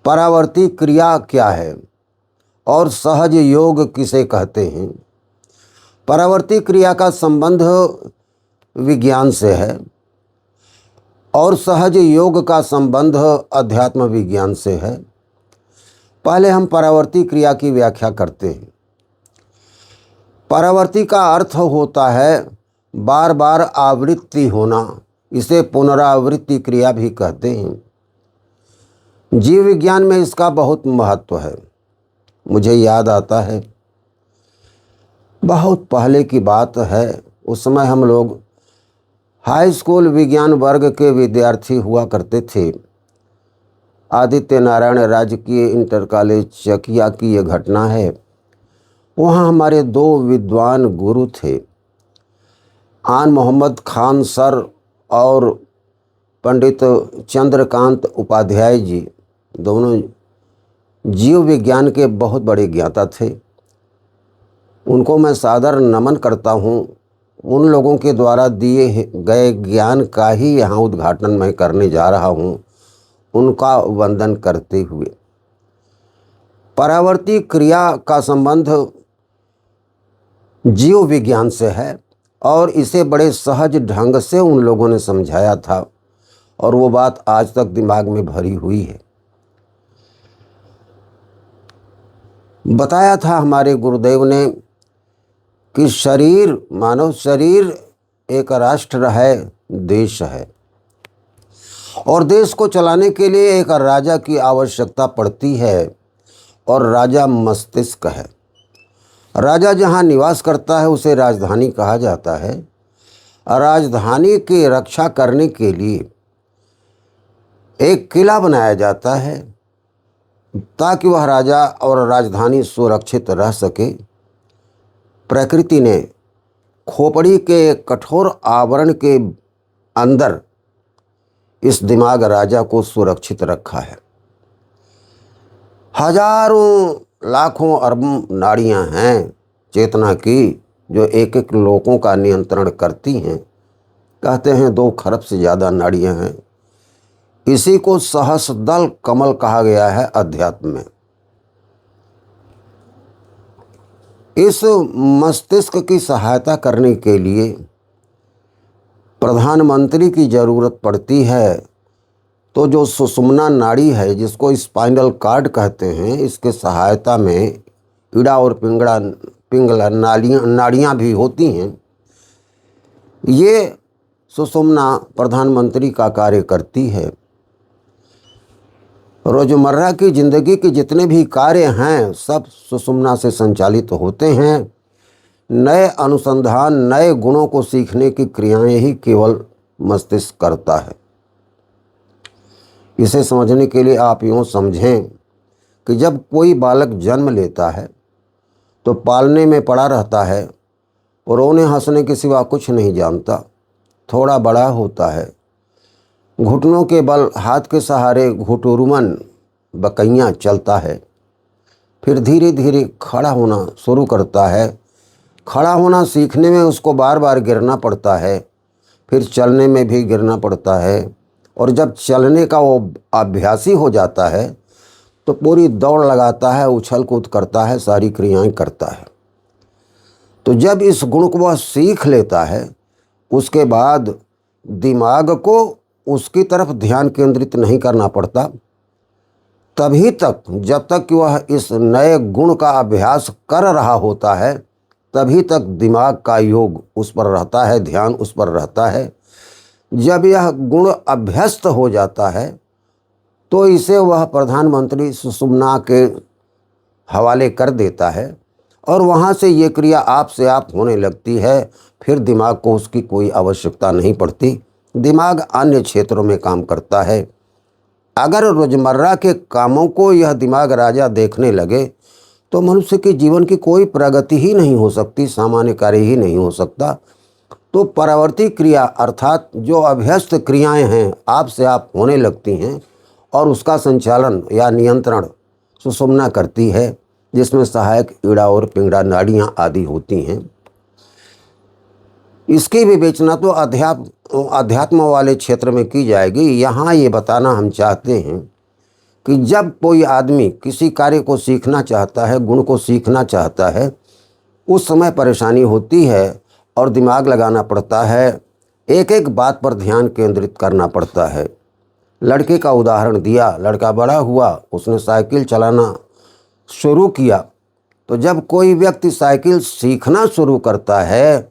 परावर्ती क्रिया क्या है और सहज योग किसे कहते हैं। परावर्ती क्रिया का संबंध विज्ञान से है और सहज योग का संबंध अध्यात्म विज्ञान से है। पहले हम परावर्ती क्रिया की व्याख्या करते हैं। परावर्ती का अर्थ होता है बार बार आवृत्ति होना। इसे पुनरावृत्ति क्रिया भी कहते हैं। जीव विज्ञान में इसका बहुत महत्व है। मुझे याद आता है, बहुत पहले की बात है, उस समय हम लोग हाई स्कूल विज्ञान वर्ग के विद्यार्थी हुआ करते थे। आदित्य नारायण राजकीय इंटर कॉलेज चकिया की ये घटना है। वहाँ हमारे दो विद्वान गुरु थे, आन मोहम्मद खान सर और पंडित चंद्रकांत उपाध्याय जी। दोनों जीव विज्ञान के बहुत बड़े ज्ञाता थे। उनको मैं सादर नमन करता हूँ। उन लोगों के द्वारा दिए गए ज्ञान का ही यहाँ उद्घाटन मैं करने जा रहा हूँ, उनका वंदन करते हुए। परावर्ती क्रिया का संबंध जीव विज्ञान से है और इसे बड़े सहज ढंग से उन लोगों ने समझाया था और वो बात आज तक दिमाग में भरी हुई है। बताया था हमारे गुरुदेव ने कि शरीर, मानव शरीर एक राष्ट्र है, देश है, और देश को चलाने के लिए एक राजा की आवश्यकता पड़ती है और राजा मस्तिष्क है। राजा जहाँ निवास करता है उसे राजधानी कहा जाता है। राजधानी की रक्षा करने के लिए एक किला बनाया जाता है ताकि वह राजा और राजधानी सुरक्षित रह सके। प्रकृति ने खोपड़ी के कठोर आवरण के अंदर इस दिमाग राजा को सुरक्षित रखा है। हजारों लाखों अरबों नाड़ियां हैं चेतना की, जो एक एक लोगों का नियंत्रण करती हैं। कहते हैं 2 खरब से ज़्यादा नाड़ियां हैं। इसी को सहस्रदल कमल कहा गया है अध्यात्म में। इस मस्तिष्क की सहायता करने के लिए प्रधानमंत्री की ज़रूरत पड़ती है। तो जो सुषुम्ना नाड़ी है, जिसको स्पाइनल कार्ड कहते हैं, इसके सहायता में इड़ा और पिंगला नाड़ियाँ भी होती हैं। ये सुषुम्ना प्रधानमंत्री का कार्य करती है। रोज़मर्रा की ज़िंदगी के जितने भी कार्य हैं सब सुषुम्ना से संचालित होते हैं। नए अनुसंधान, नए गुणों को सीखने की क्रियाएं ही केवल मस्तिष्क करता है। इसे समझने के लिए आप यूँ समझें कि जब कोई बालक जन्म लेता है तो पालने में पड़ा रहता है, रोने हंसने के सिवा कुछ नहीं जानता। थोड़ा बड़ा होता है, घुटनों के बल हाथ के सहारे घुटुरुमन बकैयाँ चलता है। फिर धीरे धीरे खड़ा होना शुरू करता है। खड़ा होना सीखने में उसको बार बार गिरना पड़ता है, फिर चलने में भी गिरना पड़ता है, और जब चलने का वो अभ्यासी हो जाता है तो पूरी दौड़ लगाता है, उछल कूद करता है, सारी क्रियाएं करता है। तो जब इस गुण को वह सीख लेता है, उसके बाद दिमाग को उसकी तरफ ध्यान केंद्रित नहीं करना पड़ता। तभी तक, जब तक कि वह इस नए गुण का अभ्यास कर रहा होता है, तभी तक दिमाग का योग उस पर रहता है, ध्यान उस पर रहता है। जब यह गुण अभ्यस्त हो जाता है तो इसे वह प्रधानमंत्री सुषुम्ना के हवाले कर देता है और वहाँ से ये क्रिया आप से आप होने लगती है। फिर दिमाग को उसकी कोई आवश्यकता नहीं पड़ती। दिमाग अन्य क्षेत्रों में काम करता है। अगर रोज़मर्रा के कामों को यह दिमाग राजा देखने लगे तो मनुष्य के जीवन की कोई प्रगति ही नहीं हो सकती, सामान्य कार्य ही नहीं हो सकता। तो परावर्ती क्रिया अर्थात जो अभ्यस्त क्रियाएं हैं आप से आप होने लगती हैं और उसका संचालन या नियंत्रण सुषुम्ना करती है, जिसमें सहायक इड़ा और पिंगला नाड़ियाँ आदि होती हैं। इसकी विवेचना तो अध्यात्म वाले क्षेत्र में की जाएगी। यहाँ ये बताना हम चाहते हैं कि जब कोई आदमी किसी कार्य को सीखना चाहता है, गुण को सीखना चाहता है, उस समय परेशानी होती है और दिमाग लगाना पड़ता है, एक एक बात पर ध्यान केंद्रित करना पड़ता है। लड़के का उदाहरण दिया, लड़का बड़ा हुआ, उसने साइकिल चलाना शुरू किया। तो जब कोई व्यक्ति साइकिल सीखना शुरू करता है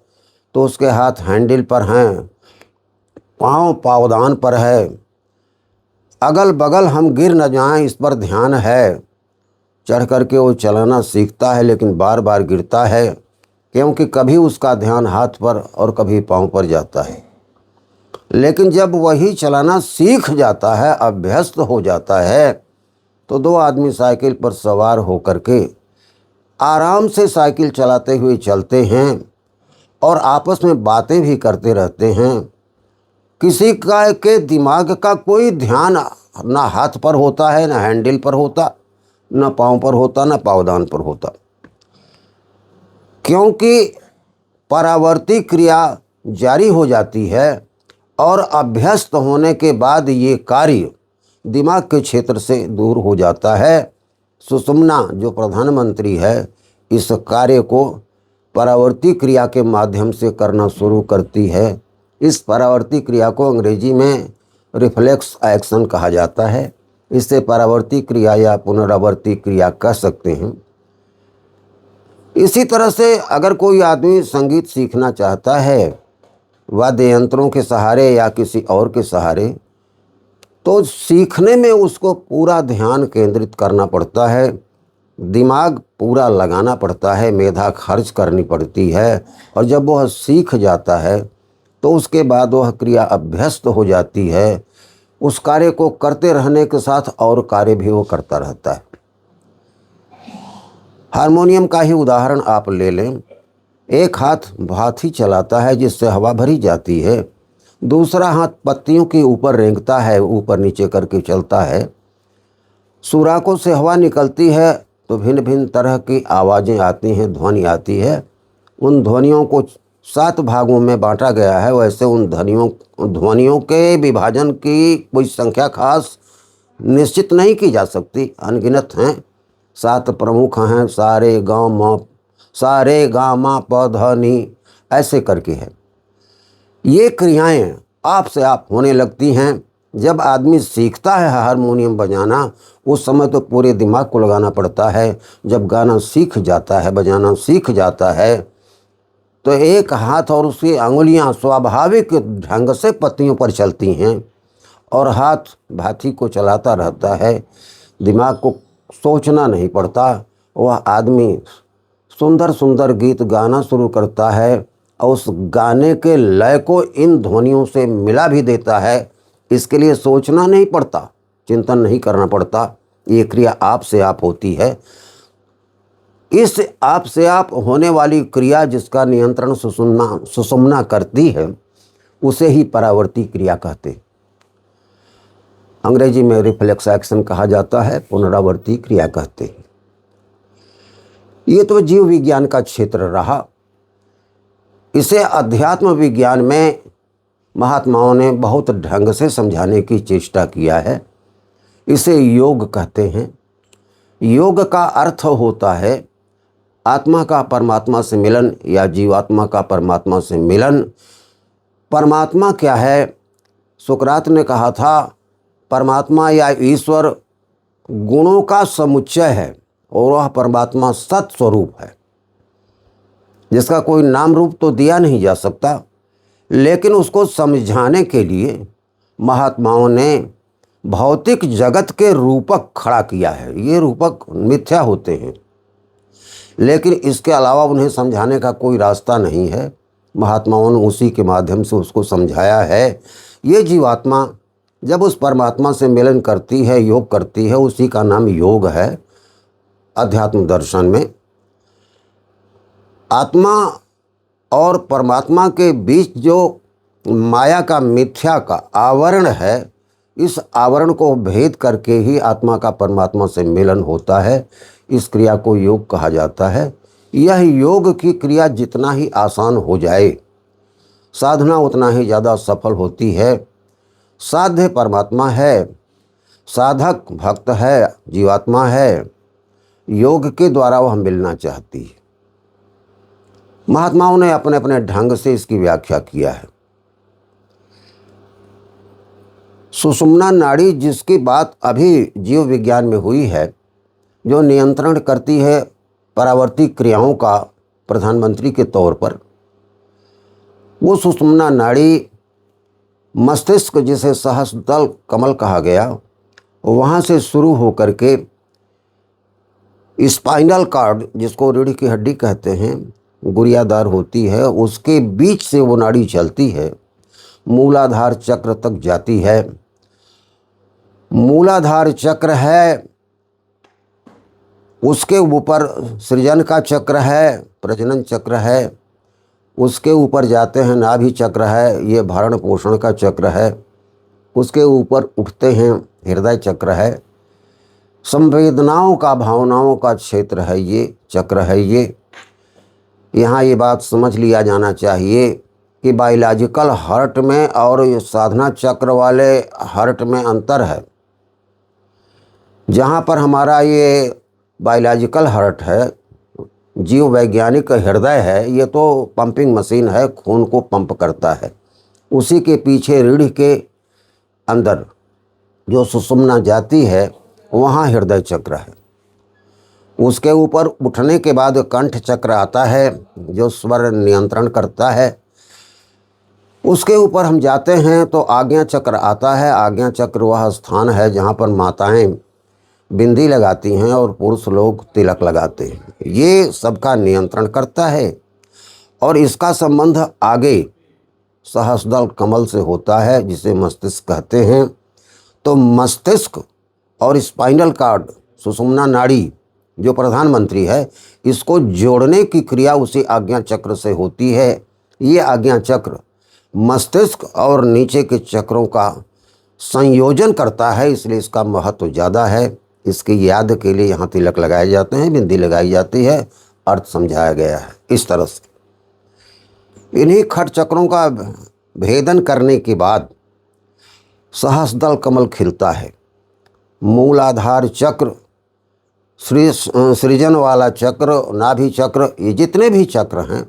तो उसके हाथ हैंडल पर हैं, पाँव पावदान पर है, अगल बगल हम गिर न जाएं इस पर ध्यान है। चढ़ करके वो चलाना सीखता है लेकिन बार बार गिरता है, क्योंकि कभी उसका ध्यान हाथ पर और कभी पाँव पर जाता है। लेकिन जब वही चलाना सीख जाता है, अभ्यस्त हो जाता है, तो दो आदमी साइकिल पर सवार होकर के आराम से साइकिल चलाते हुए चलते हैं और आपस में बातें भी करते रहते हैं। किसी का के दिमाग का कोई ध्यान ना हाथ पर होता है, ना हैंडल पर होता, ना पाँव पर होता, ना पावदान पर होता, क्योंकि परावर्ती क्रिया जारी हो जाती है और अभ्यस्त होने के बाद ये कार्य दिमाग के क्षेत्र से दूर हो जाता है। सुषुम्ना जो प्रधानमंत्री है, इस कार्य को परावर्ती क्रिया के माध्यम से करना शुरू करती है। इस परावर्ती क्रिया को अंग्रेजी में रिफ्लेक्स एक्शन कहा जाता है। इससे परावर्ती क्रिया या पुनरावर्ती क्रिया कह सकते हैं। इसी तरह से अगर कोई आदमी संगीत सीखना चाहता है वाद्य यंत्रों के सहारे या किसी और के सहारे, तो सीखने में उसको पूरा ध्यान केंद्रित करना पड़ता है, दिमाग पूरा लगाना पड़ता है, मेधा खर्च करनी पड़ती है। और जब वह सीख जाता है तो उसके बाद वह क्रिया अभ्यस्त हो जाती है। उस कार्य को करते रहने के साथ और कार्य भी वो करता रहता है। हारमोनियम का ही उदाहरण आप ले लें। एक हाथ भाथी चलाता है जिससे हवा भरी जाती है, दूसरा हाथ पत्तियों के ऊपर रेंगता है, ऊपर नीचे करके चलता है। सुराखों से हवा निकलती है तो भिन्न भिन्न तरह की आवाज़ें आती हैं, ध्वनि आती है। उन ध्वनियों को 7 भागों में बांटा गया है। वैसे उन ध्वनियों के विभाजन की कोई संख्या खास निश्चित नहीं की जा सकती, अनगिनत हैं। 7 प्रमुख हैं, सारे गा मा प ध नि, ऐसे करके है। ये क्रियाएं आप से आप होने लगती हैं। जब आदमी सीखता है हारमोनियम बजाना, उस समय तो पूरे दिमाग को लगाना पड़ता है। जब गाना सीख जाता है, बजाना सीख जाता है, तो एक हाथ और उसकी अंगुलियां स्वाभाविक ढंग से पत्तियों पर चलती हैं और हाथ भाथी को चलाता रहता है। दिमाग को सोचना नहीं पड़ता। वह आदमी सुंदर सुंदर गीत गाना शुरू करता है और उस गाने के लय को इन ध्वनियों से मिला भी देता है। इसके लिए सोचना नहीं पड़ता, चिंतन नहीं करना पड़ता। ये क्रिया आप से आप होती है। इस आप से आप होने वाली क्रिया जिसका नियंत्रण सुषुम्ना करती है, उसे ही परावर्ती क्रिया कहते हैं। अंग्रेजी में रिफ्लेक्स एक्शन कहा जाता है, पुनरावर्ती क्रिया कहते हैं। ये तो जीव विज्ञान का क्षेत्र रहा। इसे अध्यात्म विज्ञान में महात्माओं ने बहुत ढंग से समझाने की चेष्टा किया है। इसे योग कहते हैं। योग का अर्थ होता है आत्मा का परमात्मा से मिलन या जीवात्मा का परमात्मा से मिलन। परमात्मा क्या है? सुकरात ने कहा था परमात्मा या ईश्वर गुणों का समुच्चय है और वह परमात्मा सत स्वरूप है, जिसका कोई नाम रूप तो दिया नहीं जा सकता। लेकिन उसको समझाने के लिए महात्माओं ने भौतिक जगत के रूपक खड़ा किया है। ये रूपक मिथ्या होते हैं, लेकिन इसके अलावा उन्हें समझाने का कोई रास्ता नहीं है। महात्माओं ने उसी के माध्यम से उसको समझाया है। ये जीवात्मा जब उस परमात्मा से मिलन करती है, योग करती है, उसी का नाम योग है। अध्यात्म दर्शन में आत्मा और परमात्मा के बीच जो माया का मिथ्या का आवरण है, इस आवरण को भेद करके ही आत्मा का परमात्मा से मिलन होता है। इस क्रिया को योग कहा जाता है। यह योग की क्रिया जितना ही आसान हो जाए, साधना उतना ही ज़्यादा सफल होती है। साध्य परमात्मा है, साधक भक्त है, जीवात्मा है, योग के द्वारा वह मिलना चाहती है। महात्माओं ने अपने अपने ढंग से इसकी व्याख्या किया है। सुषुम्ना नाड़ी जिसकी बात अभी जीव विज्ञान में हुई है, जो नियंत्रण करती है परावर्ती क्रियाओं का प्रधानमंत्री के तौर पर, वो सुषुम्ना नाड़ी मस्तिष्क जिसे सहस्रदल कमल कहा गया, वहाँ से शुरू होकर के स्पाइनल कार्ड जिसको रीढ़ की हड्डी कहते हैं, गुरियादार होती है, उसके बीच से वो नाड़ी चलती है, मूलाधार चक्र तक जाती है। मूलाधार चक्र है, उसके ऊपर सृजन का चक्र है, प्रजनन चक्र है, उसके ऊपर जाते हैं नाभि चक्र है, ये भरण पोषण का चक्र है, उसके ऊपर उठते हैं हृदय चक्र है, संवेदनाओं का भावनाओं का क्षेत्र है, ये चक्र है। ये यहाँ ये बात समझ लिया जाना चाहिए कि बायोलॉजिकल हार्ट में और ये साधना चक्र वाले हार्ट में अंतर है। जहाँ पर हमारा ये बायोलॉजिकल हार्ट है, जीव वैज्ञानिक हृदय है, ये तो पंपिंग मशीन है, खून को पंप करता है। उसी के पीछे रीढ़ के अंदर जो सुषुम्ना जाती है, वहाँ हृदय चक्र है। उसके ऊपर उठने के बाद कंठ चक्र आता है, जो स्वर नियंत्रण करता है। उसके ऊपर हम जाते हैं तो आज्ञा चक्र आता है। आज्ञा चक्र वह स्थान है जहाँ पर माताएं बिंदी लगाती हैं और पुरुष लोग तिलक लगाते हैं। ये सबका नियंत्रण करता है और इसका संबंध आगे सहस्रदल कमल से होता है, जिसे मस्तिष्क कहते हैं। तो मस्तिष्क और स्पाइनल कार्ड, सुषुम्ना नाड़ी जो प्रधानमंत्री है, इसको जोड़ने की क्रिया उसी आज्ञा चक्र से होती है। ये आज्ञा चक्र मस्तिष्क और नीचे के चक्रों का संयोजन करता है, इसलिए इसका महत्व ज़्यादा है। इसकी याद के लिए यहाँ तिलक लगाए जाते हैं, बिंदी लगाई जाती है, अर्थ समझाया गया है इस तरह से। इन्हीं खट चक्रों का भेदन करने के बाद सहस्रदल कमल खिलता है। मूलाधार चक्र, सृजन वाला चक्र, नाभि चक्र, ये जितने भी चक्र हैं,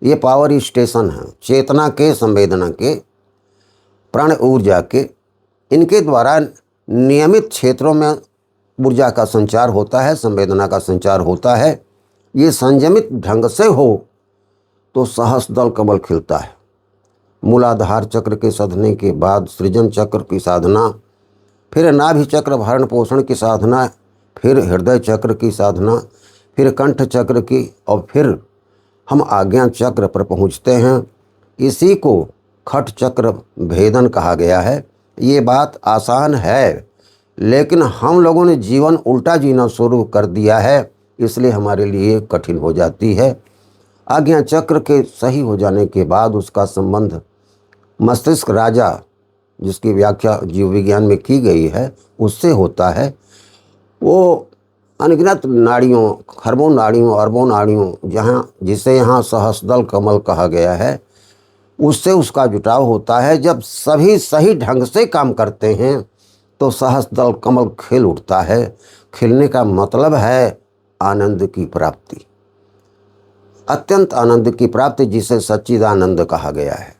ये पावर स्टेशन हैं, चेतना के, संवेदना के, प्राण ऊर्जा के। इनके द्वारा नियमित क्षेत्रों में ऊर्जा का संचार होता है, संवेदना का संचार होता है। ये संयमित ढंग से हो तो सहस्रदल कमल खिलता है। मूलाधार चक्र के साधने के बाद सृजन चक्र की साधना, फिर नाभि चक्र भरण पोषण की साधना, फिर हृदय चक्र की साधना, फिर कंठ चक्र की, और फिर हम आज्ञा चक्र पर पहुँचते हैं। इसी को खट चक्र भेदन कहा गया है। ये बात आसान है, लेकिन हम लोगों ने जीवन उल्टा जीना शुरू कर दिया है, इसलिए हमारे लिए कठिन हो जाती है। आज्ञा चक्र के सही हो जाने के बाद उसका संबंध मस्तिष्क राजा, जिसकी व्याख्या जीव विज्ञान में की गई है, उससे होता है। वो अनगिनत नाड़ियों, खरबों नाड़ियों, अरबों नाड़ियों, जिसे यहाँ सहस्रदल कमल कहा गया है, उससे उसका जुटाव होता है। जब सभी सही ढंग से काम करते हैं तो सहस्रदल कमल खिल उठता है। खिलने का मतलब है आनंद की प्राप्ति, अत्यंत आनंद की प्राप्ति, जिसे सच्चिदानंद कहा गया है।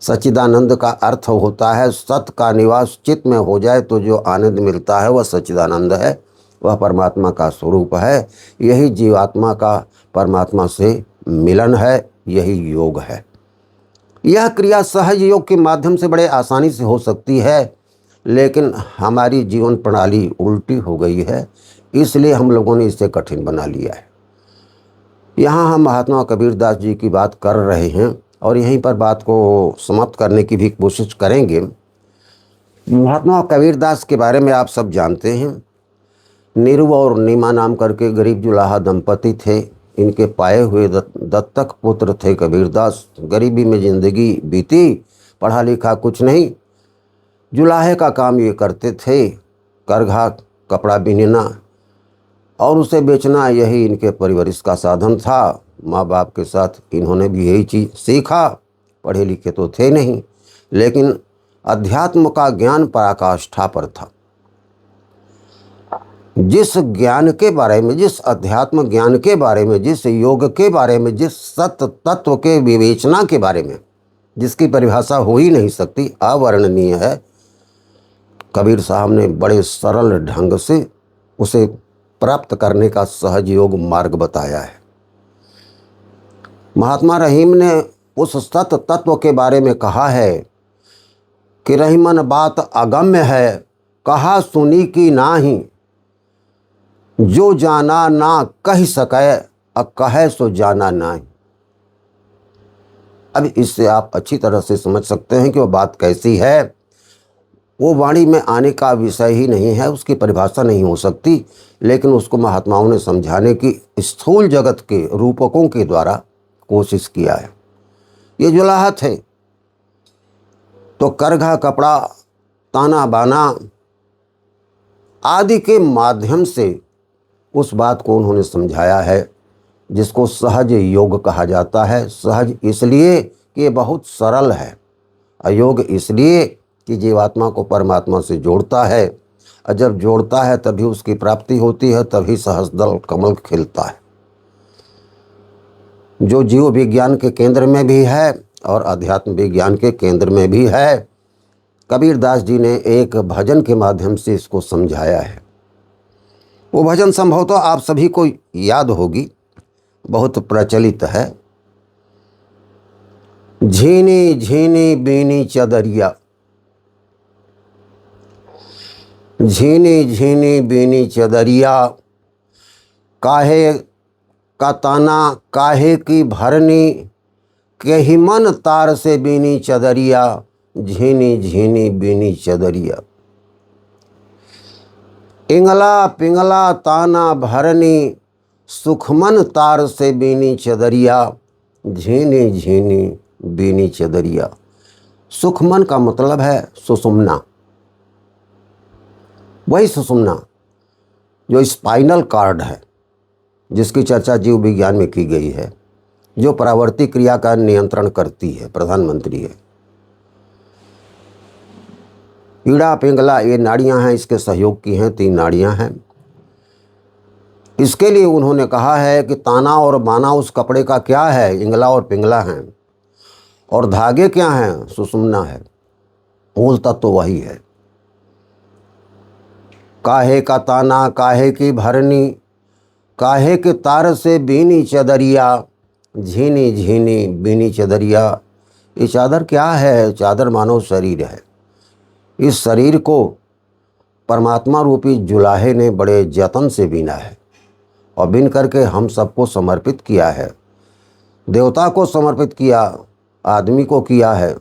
सच्चिदानंद का अर्थ होता है सत का निवास चित्त में हो जाए तो जो आनंद मिलता है वह सच्चिदानंद है, वह परमात्मा का स्वरूप है। यही जीवात्मा का परमात्मा से मिलन है, यही योग है। यह क्रिया सहज योग के माध्यम से बड़े आसानी से हो सकती है, लेकिन हमारी जीवन प्रणाली उल्टी हो गई है, इसलिए हम लोगों ने इसे कठिन बना लिया है। यहाँ हम महात्मा कबीरदास जी की बात कर रहे हैं और यहीं पर बात को समाप्त करने की भी कोशिश करेंगे। महात्मा कबीरदास के बारे में आप सब जानते हैं। नीरू और नीमा नाम करके गरीब जुलाहा दंपति थे। इनके पाए हुए दत्तक पुत्र थे कबीरदास। गरीबी में ज़िंदगी बीती, पढ़ा लिखा कुछ नहीं, जुलाहे का काम ये करते थे, करघा कपड़ा बिनना और उसे बेचना, यही इनके परवरिश का साधन था। माँ बाप के साथ इन्होंने भी यही चीज़ सीखा। पढ़े लिखे तो थे नहीं, लेकिन अध्यात्म का ज्ञान पराकाष्ठा पर था। जिस ज्ञान के बारे में, जिस अध्यात्म ज्ञान के बारे में, जिस योग के बारे में, जिस सत्य तत्व के विवेचना के बारे में, जिसकी परिभाषा हो ही नहीं सकती, अवर्णनीय है, कबीर साहब ने बड़े सरल ढंग से उसे प्राप्त करने का सहज योग मार्ग बताया है। महात्मा रहीम ने उस सत्य तत्व के बारे में कहा है कि रहीमन बात अगम्य है, कहा सुनी की नाही, जो जाना ना कह सके, कहे सो जाना नहीं। अब इससे आप अच्छी तरह से समझ सकते हैं कि वो बात कैसी है। वो वाणी में आने का विषय ही नहीं है, उसकी परिभाषा नहीं हो सकती, लेकिन उसको महात्माओं ने समझाने की स्थूल जगत के रूपकों के द्वारा कोशिश किया है। ये जुलाहत है तो करघा, कपड़ा, ताना बाना आदि के माध्यम से उस बात को उन्होंने समझाया है जिसको सहज योग कहा जाता है। सहज इसलिए कि ये बहुत सरल है, अयोग इसलिए कि जीवात्मा को परमात्मा से जोड़ता है, और जब जोड़ता है तभी उसकी प्राप्ति होती है, तभी सहस्रदल कमल खिलता है, जो जीव विज्ञान के केंद्र में भी है और अध्यात्म विज्ञान के केंद्र में भी है। कबीरदास जी ने एक भजन के माध्यम से इसको समझाया है। वो भजन संभवतः आप सभी को याद होगी, बहुत प्रचलित है। झीनी झीनी बीनी चदरिया, झीनी झीनी बीनी चदरिया, काहे का ताना काहे की भरनी, कही मन तार से बीनी चदरिया, झीनी झीनी बीनी चदरिया। इंगला पिंगला ताना भरनी, सुखमन तार से बीनी चदरिया, झीनी झीनी बीनी चदरिया। सुखमन का मतलब है सुषुम्ना, वही सुषुम्ना जो स्पाइनल कार्ड है, जिसकी चर्चा जीव विज्ञान में की गई है, जो परावर्ती क्रिया का नियंत्रण करती है, प्रधानमंत्री है। पीड़ा पिंगला ये नाड़ियां हैं, इसके सहयोग की हैं, 3 नाड़ियां हैं। इसके लिए उन्होंने कहा है कि ताना और बाना उस कपड़े का क्या है, इंगला और पिंगला हैं, और धागे क्या हैं, सुषुम्ना है। मूल तत्व तो वही है। काहे का ताना काहे की भरनी, काहे के तार से बीनी चदरिया, झीनी झीनी बीनी चदरिया। ये चादर क्या है? चादर मानव शरीर है। इस शरीर को परमात्मा रूपी जुलाहे ने बड़े जतन से बीना है और बिन करके हम सबको समर्पित किया है। देवता को समर्पित किया, आदमी को किया है,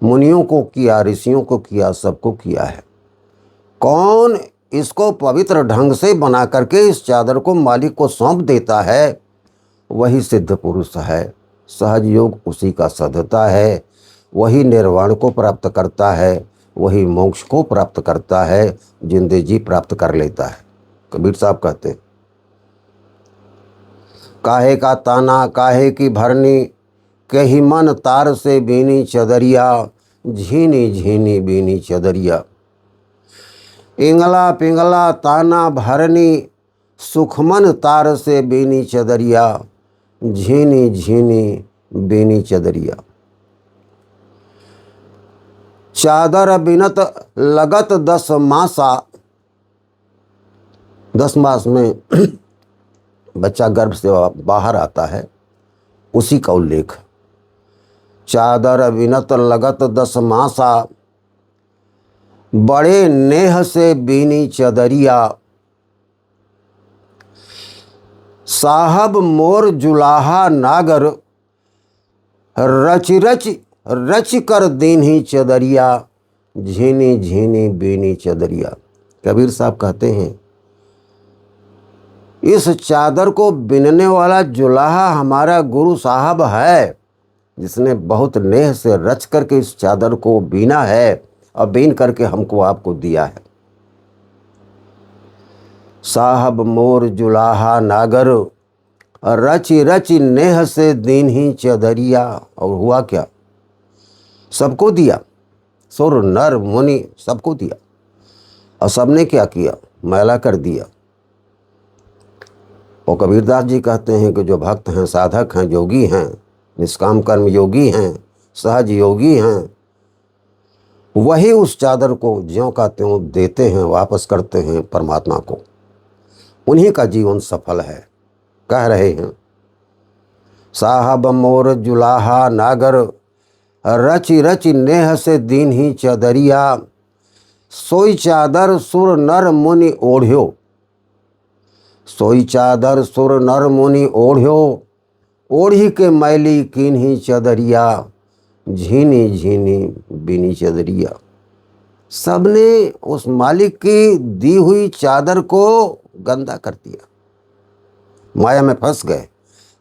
मुनियों को किया, ऋषियों को किया, सबको किया है। कौन इसको पवित्र ढंग से बना करके इस चादर को मालिक को सौंप देता है, वही सिद्ध पुरुष है। सहज योग उसी का साधता है, वही निर्वाण को प्राप्त करता है, वही मोक्ष को प्राप्त करता है, जिंदे जी प्राप्त कर लेता है। कबीर साहब कहते हैं, काहे का ताना काहे की भरनी, कही मन तार से बीनी चदरिया, झीनी झीनी बीनी चदरिया। इंगला पिंगला ताना भरनी, सुखमन तार से बीनी चदरिया, झीनी झीनी बीनी चदरिया। चादर बिनत लगत 10 मासा, 10 मास में बच्चा गर्भ से बाहर आता है, उसी का उल्लेख। चादर बिनत लगत 10 मासा, बड़े नेह से बीनी चदरिया। साहब मोर जुलाहा नागर, रच रच रच कर दीन्ही चदरिया, झीनी झीनी बीनी चदरिया। कबीर साहब कहते हैं, इस चादर को बिनने वाला जुलाहा हमारा गुरु साहब है, जिसने बहुत नेह से रच करके इस चादर को बीना है और बीन करके हमको आपको दिया है। साहब मोर जुलाहा नागर, रचि रचि नेह से दीन्ही चदरिया। और हुआ क्या? सबको दिया, सुर नर मुनि सबको दिया। और सबने क्या किया? मैला कर दिया। और कबीरदास जी कहते हैं कि जो भक्त हैं, साधक हैं, योगी हैं, निष्काम कर्म योगी हैं, सहज योगी हैं, वही उस चादर को ज्यों का त्यों देते हैं, वापस करते हैं परमात्मा को। उन्हीं का जीवन सफल है। कह रहे हैं, साहब मोर जुलाहा नागर, रचि रचि नेह से दीन ही चदरिया, सोई चादर सुर नर मुनि ओढ़्यो, सोई चादर सुर नर मुनि ओढ़्यो, ओढ़ी के मैली कीन्ही चदरिया, झीनी झीनी बीनी चदरिया। सबने उस मालिक की दी हुई चादर को गंदा कर दिया, माया में फंस गए,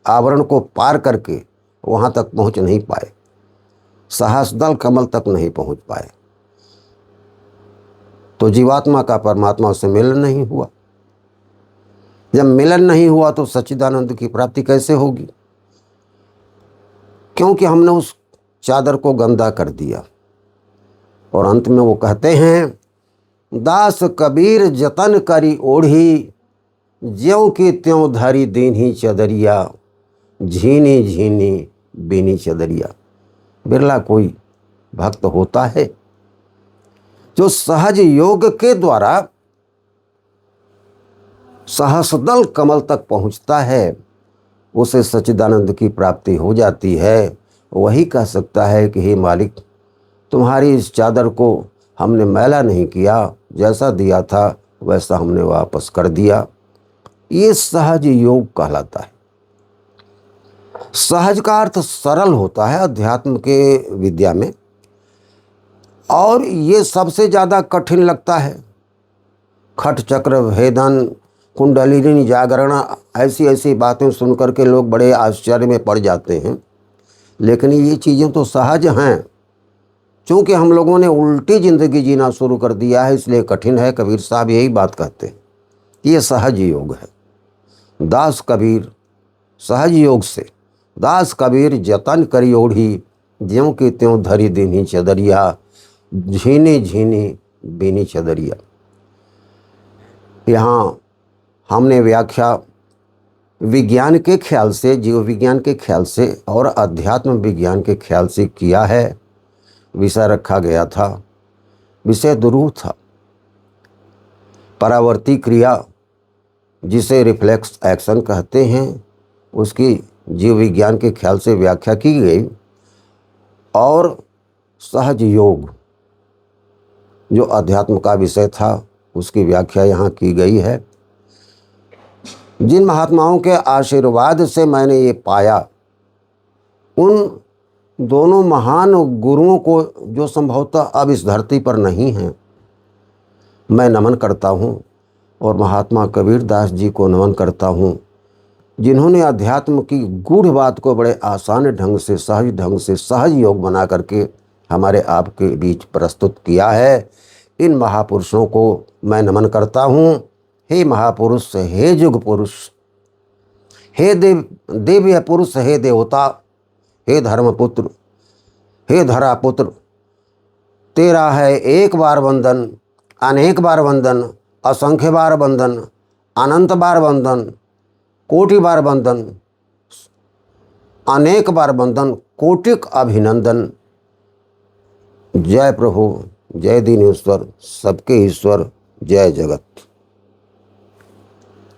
आवरण को पार करके वहाँ तक पहुँच नहीं पाए, सहस्रदल कमल तक नहीं पहुँच पाए। तो जीवात्मा का परमात्मा से मिलन नहीं हुआ। जब मिलन नहीं हुआ तो सच्चिदानंद की प्राप्ति कैसे होगी? क्योंकि हमने उस चादर को गंदा कर दिया। और अंत में वो कहते हैं, दास कबीर जतन करी ओढ़ी, ज्यों की त्यों धरी दीन्ही चदरिया, झीनी झीनी बीनी चदरिया। बिरला कोई भक्त होता है जो सहज योग के द्वारा सहस्रदल कमल तक पहुंचता है, उसे सच्चिदानंद की प्राप्ति हो जाती है। वही कह सकता है कि हे मालिक, तुम्हारी इस चादर को हमने मैला नहीं किया, जैसा दिया था वैसा हमने वापस कर दिया। ये सहज योग कहलाता है। सहज का अर्थ सरल होता है अध्यात्म के विद्या में, और ये सबसे ज़्यादा कठिन लगता है। खट चक्र भेदन, कुंडलिनी जागरण, ऐसी ऐसी बातें सुनकर के लोग बड़े आश्चर्य में पड़ जाते हैं। लेकिन ये चीज़ें तो सहज हैं। चूँकि हम लोगों ने उल्टी ज़िंदगी जीना शुरू कर दिया है, इसलिए कठिन है। कबीर साहब यही बात कहते हैं, ये सहज योग है। दास कबीर सहज योग से, दास कबीर जतन करी ओढ़ी, ज्यों की त्यों धरी दीन्ही चदरिया, झीनी झीनी बीनी चदरिया। यहाँ हमने व्याख्या विज्ञान के ख्याल से, जीव विज्ञान के ख्याल से और अध्यात्म विज्ञान के ख्याल से किया है। विषय रखा गया था, विषय दुरूह था। परावर्ती क्रिया, जिसे रिफ्लेक्स एक्शन कहते हैं, उसकी जीव विज्ञान के ख्याल से व्याख्या की गई। और सहज योग जो अध्यात्म का विषय था, उसकी व्याख्या यहाँ की गई है। जिन महात्माओं के आशीर्वाद से मैंने ये पाया, उन दोनों महान गुरुओं को, जो संभवतः अब इस धरती पर नहीं हैं, मैं नमन करता हूँ। और महात्मा कबीरदास जी को नमन करता हूँ, जिन्होंने अध्यात्म की गूढ़ बात को बड़े आसान ढंग से, सहज ढंग से, सहज योग बना करके हमारे आपके बीच प्रस्तुत किया है। इन महापुरुषों को मैं नमन करता हूँ। हे महापुरुष, हे युग पुरुष, हे दिव्य पुरुष, हे देवता, हे धर्मपुत्र, हे धरापुत्र, तेरा है एक बार वंदन, अनेक बार वंदन, असंख्य बार वंदन, अनंत बार वंदन, कोटि बार वंदन, अनेक बार वंदन, कोटिक अभिनंदन। जय प्रभु, जय दीनेश्वर, सबके ईश्वर, जय जगत।